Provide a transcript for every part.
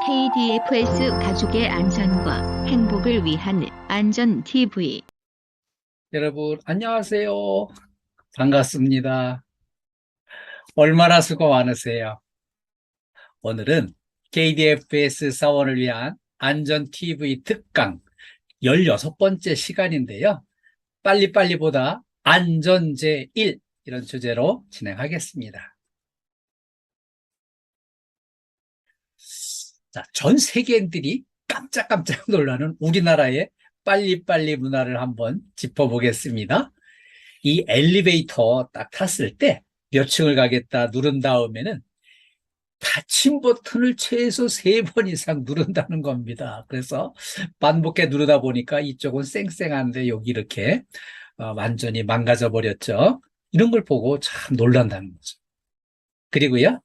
KDFS 가족의 안전과 행복을 위한 안전 TV. 여러분, 안녕하세요. 반갑습니다. 얼마나 수고 많으세요? 오늘은 KDFS 사원을 위한 안전 TV 특강 16번째 시간인데요. 빨리빨리보다 안전제 1 이런 주제로 진행하겠습니다. 자, 전 세계인들이 깜짝깜짝 놀라는 우리나라의 빨리빨리 문화를 한번 짚어보겠습니다. 이 엘리베이터 딱 탔을 때 몇 층을 가겠다 누른 다음에는 닫힘 버튼을 최소 3번 이상 누른다는 겁니다. 그래서 반복해 누르다 보니까 이쪽은 쌩쌩한데 여기 이렇게 완전히 망가져 버렸죠. 이런 걸 보고 참 놀란다는 거죠. 그리고요,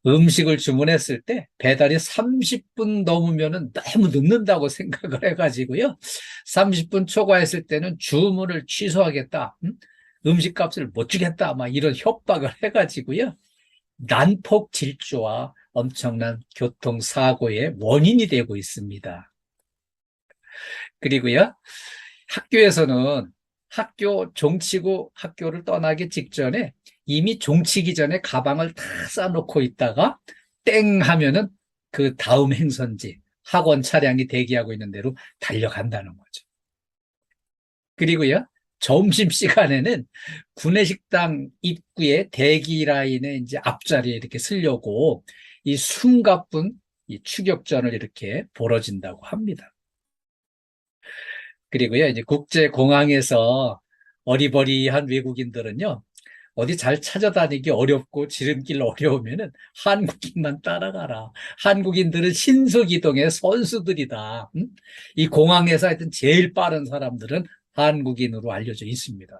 음식을 주문했을 때 배달이 30분 넘으면 너무 늦는다고 생각을 해가지고요, 30분 초과했을 때는 주문을 취소하겠다, 음식값을 못 주겠다, 막 이런 협박을 해가지고요, 난폭 질주와 엄청난 교통사고의 원인이 되고 있습니다. 그리고요, 학교에서는 학교 종치고 학교를 떠나기 직전에 이미 종치기 전에 가방을 다 싸놓고 있다가 땡 하면은 그 다음 행선지 학원 차량이 대기하고 있는 데로 달려간다는 거죠. 그리고요, 점심시간에는 구내식당 입구에 대기 라인에 이제 앞자리에 이렇게 쓰려고 이 숨가쁜 이 추격전을 이렇게 벌어진다고 합니다. 그리고요, 이제 국제공항에서 어리버리한 외국인들은요, 어디 잘 찾아다니기 어렵고 지름길 어려우면은 한국인만 따라가라. 한국인들은 신속이동의 선수들이다. 이 공항에서 하여튼 제일 빠른 사람들은 한국인으로 알려져 있습니다.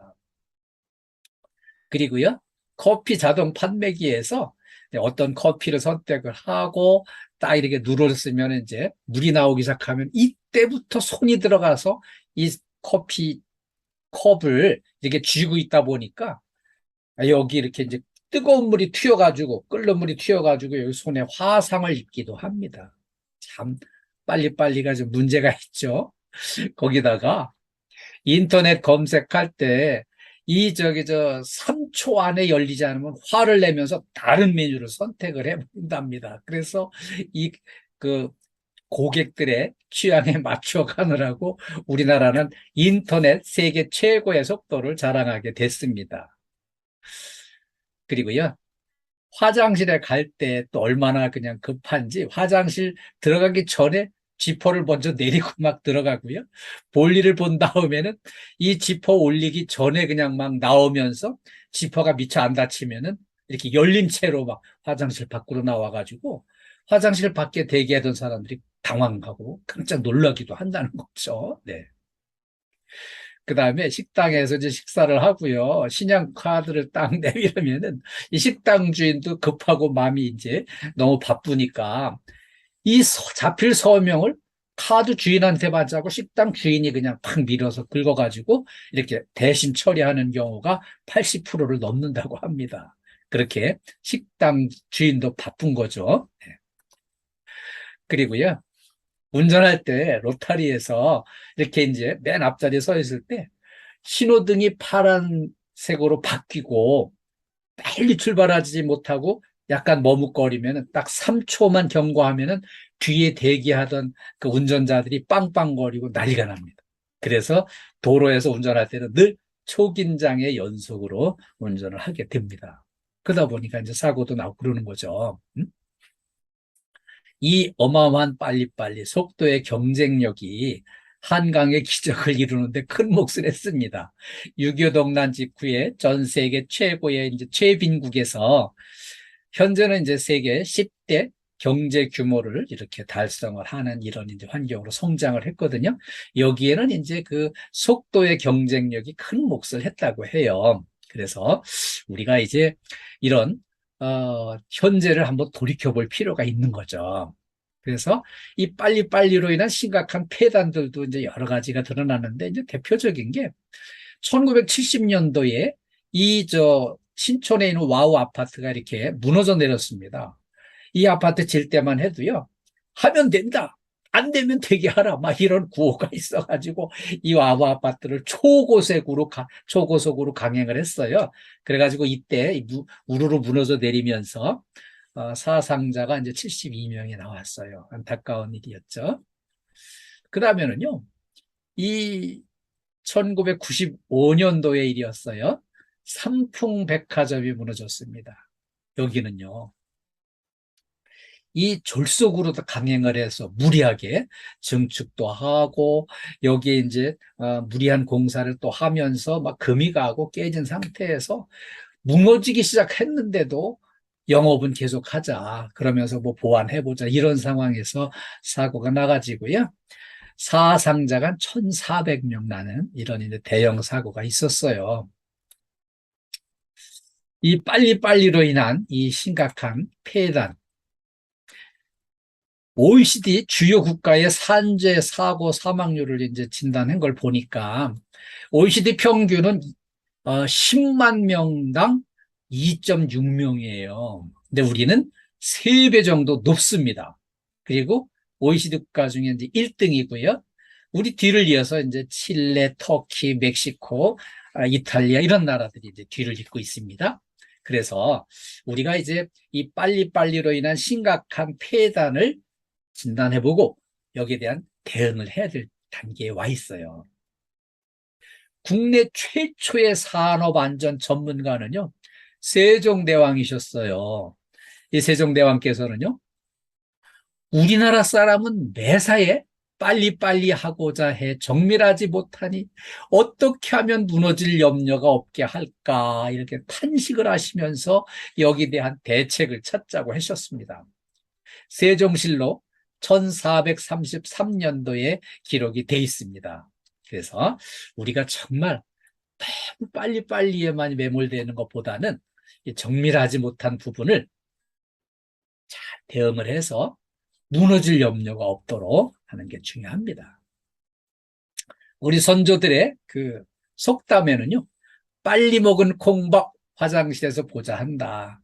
그리고요, 커피 자동 판매기에서 어떤 커피를 선택을 하고 딱 이렇게 눌렀으면 이제 물이 나오기 시작하면 이때부터 손이 들어가서 이 커피 컵을 이렇게 쥐고 있다 보니까 여기 이렇게 이제 뜨거운 물이 튀어가지고 끓는 물이 튀어가지고 여기 손에 화상을 입기도 합니다. 참 빨리빨리가 좀 문제가 있죠. 거기다가 인터넷 검색할 때 이 저기 저 3초 안에 열리지 않으면 화를 내면서 다른 메뉴를 선택을 해본답니다. 그래서 이 그 고객들의 취향에 맞춰 가느라고 우리나라는 인터넷 세계 최고의 속도를 자랑하게 됐습니다. 그리고요, 화장실에 갈 때 또 얼마나 그냥 급한지 화장실 들어가기 전에 지퍼를 먼저 내리고 막 들어가고요. 볼일을 본 다음에는 이 지퍼 올리기 전에 그냥 막 나오면서 지퍼가 미처 안 닫히면은 이렇게 열린 채로 막 화장실 밖으로 나와가지고 화장실 밖에 대기하던 사람들이 당황하고 깜짝 놀라기도 한다는 거죠. 네. 그 다음에 식당에서 이제 식사를 하고요. 신용카드를 딱 내밀으면은 이 식당 주인도 급하고 마음이 이제 너무 바쁘니까 이 자필 서명을 카드 주인한테 받자고 식당 주인이 그냥 팍 밀어서 긁어가지고 이렇게 대신 처리하는 경우가 80%를 넘는다고 합니다. 그렇게 식당 주인도 바쁜 거죠. 네. 그리고요, 운전할 때 로타리에서 이렇게 이제 맨 앞자리에 서 있을 때 신호등이 파란색으로 바뀌고 빨리 출발하지 못하고 약간 머뭇거리면 딱 3초만 경고하면은 뒤에 대기하던 그 운전자들이 빵빵거리고 난리가 납니다. 그래서 도로에서 운전할 때는 늘 초긴장의 연속으로 운전을 하게 됩니다. 그러다 보니까 이제 사고도 나고 그러는 거죠. 이 어마어마한 빨리빨리 속도의 경쟁력이 한강의 기적을 이루는데 큰 몫을 했습니다. 6.25 동란 직후에 전 세계 최고의 이제 최빈국에서 현재는 이제 세계 10대 경제 규모를 이렇게 달성을 하는 이런 이제 환경으로 성장을 했거든요. 여기에는 이제 그 속도의 경쟁력이 큰 몫을 했다고 해요. 그래서 우리가 이제 이런 현재를 한번 돌이켜 볼 필요가 있는 거죠. 그래서 이 빨리빨리로 인한 심각한 폐단들도 이제 여러 가지가 드러나는데, 이제 대표적인 게 1970년도에 이 신촌에 있는 와우 아파트가 이렇게 무너져 내렸습니다. 이 아파트 질 때만 해도요, 하면 된다, 안 되면 되게 하라, 막 이런 구호가 있어가지고 이 와우 아파트를 초고속으로 강행을 했어요. 그래가지고 이때 우르르 무너져 내리면서 사상자가 이제 72명이 나왔어요. 안타까운 일이었죠. 그러면은요, 이 1995년도의 일이었어요. 삼풍백화점이 무너졌습니다. 여기는요, 이 졸속으로 강행을 해서 무리하게 증축도 하고, 여기에 이제 무리한 공사를 또 하면서 막 금이 가고 깨진 상태에서 무너지기 시작했는데도 영업은 계속하자, 그러면서 뭐 보완해보자, 이런 상황에서 사고가 나가지고요, 사상자가 1,400명 나는 이런 이제 대형 사고가 있었어요. 이 빨리빨리로 인한 이 심각한 폐단, OECD 주요 국가의 산재, 사고, 사망률을 이제 진단한 걸 보니까 OECD 평균은 10만 명당 2.6명이에요. 근데 우리는 3배 정도 높습니다. 그리고 OECD 국가 중에 이제 1등이고요. 우리 뒤를 이어서 이제 칠레, 터키, 멕시코, 이탈리아 이런 나라들이 이제 뒤를 잇고 있습니다. 그래서 우리가 이제 이 빨리빨리로 인한 심각한 폐단을 진단해보고 여기에 대한 대응을 해야 될 단계에 와 있어요. 국내 최초의 산업안전 전문가는요, 세종대왕이셨어요. 이 세종대왕께서는요, 우리나라 사람은 매사에 빨리빨리 하고자 해 정밀하지 못하니 어떻게 하면 무너질 염려가 없게 할까, 이렇게 탄식을 하시면서 여기에 대한 대책을 찾자고 하셨습니다. 세종실록 1433년도에 기록이 돼 있습니다. 그래서 우리가 정말 너무 빨리빨리에만 매몰되는 것보다는 정밀하지 못한 부분을 잘 대응을 해서 무너질 염려가 없도록 하는 게 중요합니다. 우리 선조들의 그 속담에는요, 빨리 먹은 콩밥 화장실에서 보자 한다.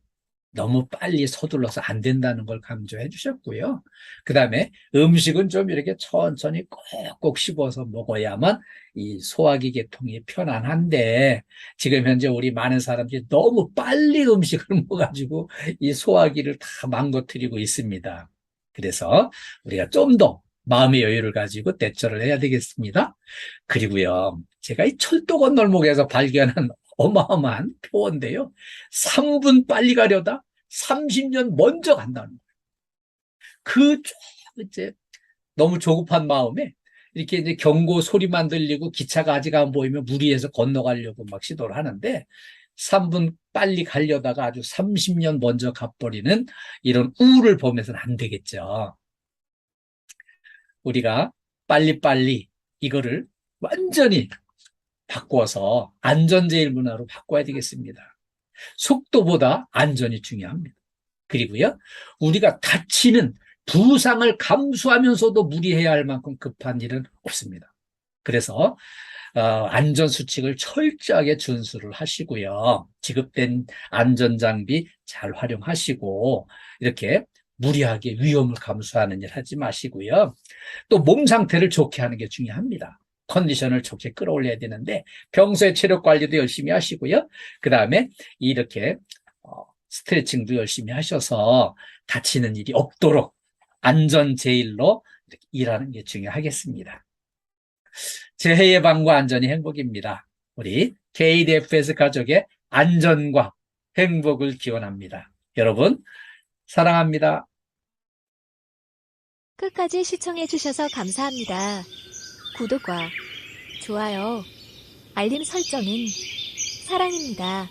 너무 빨리 서둘러서 안 된다는 걸 강조해 주셨고요. 그 다음에 음식은 좀 이렇게 천천히 꼭꼭 씹어서 먹어야만 이 소화기 계통이 편안한데, 지금 현재 우리 많은 사람들이 너무 빨리 음식을 먹어가지고 이 소화기를 다 망가뜨리고 있습니다. 그래서 우리가 좀 더 마음의 여유를 가지고 대처를 해야 되겠습니다. 그리고요, 제가 이 철도 건널목에서 발견한 어마어마한 표어인데요, 3분 빨리 가려다 30년 먼저 간다는 거예요. 이제 너무 조급한 마음에 이렇게 이제 경고 소리만 들리고 기차가 아직 안 보이면 무리해서 건너가려고 막 시도를 하는데, 3분 빨리 가려다가 아주 30년 먼저 가버리는 이런 우를 보면서는 안 되겠죠. 우리가 빨리빨리 이거를 완전히 바꿔서 안전제일 문화로 바꿔야 되겠습니다. 속도보다 안전이 중요합니다. 그리고요, 우리가 다치는 부상을 감수하면서도 무리해야 할 만큼 급한 일은 없습니다. 그래서 안전수칙을 철저하게 준수를 하시고요, 지급된 안전장비 잘 활용하시고, 이렇게 무리하게 위험을 감수하는 일 하지 마시고요, 또 몸 상태를 좋게 하는 게 중요합니다. 컨디션을 좋게 끌어올려야 되는데 평소에 체력 관리도 열심히 하시고요, 그 다음에 이렇게 스트레칭도 열심히 하셔서 다치는 일이 없도록 안전 제일로 일하는 게 중요하겠습니다. 재해 예방과 안전이 행복입니다. 우리 KDFS 가족의 안전과 행복을 기원합니다. 여러분 사랑합니다. 끝까지 시청해주셔서 감사합니다. 구독과 좋아요, 알림 설정은 사랑입니다.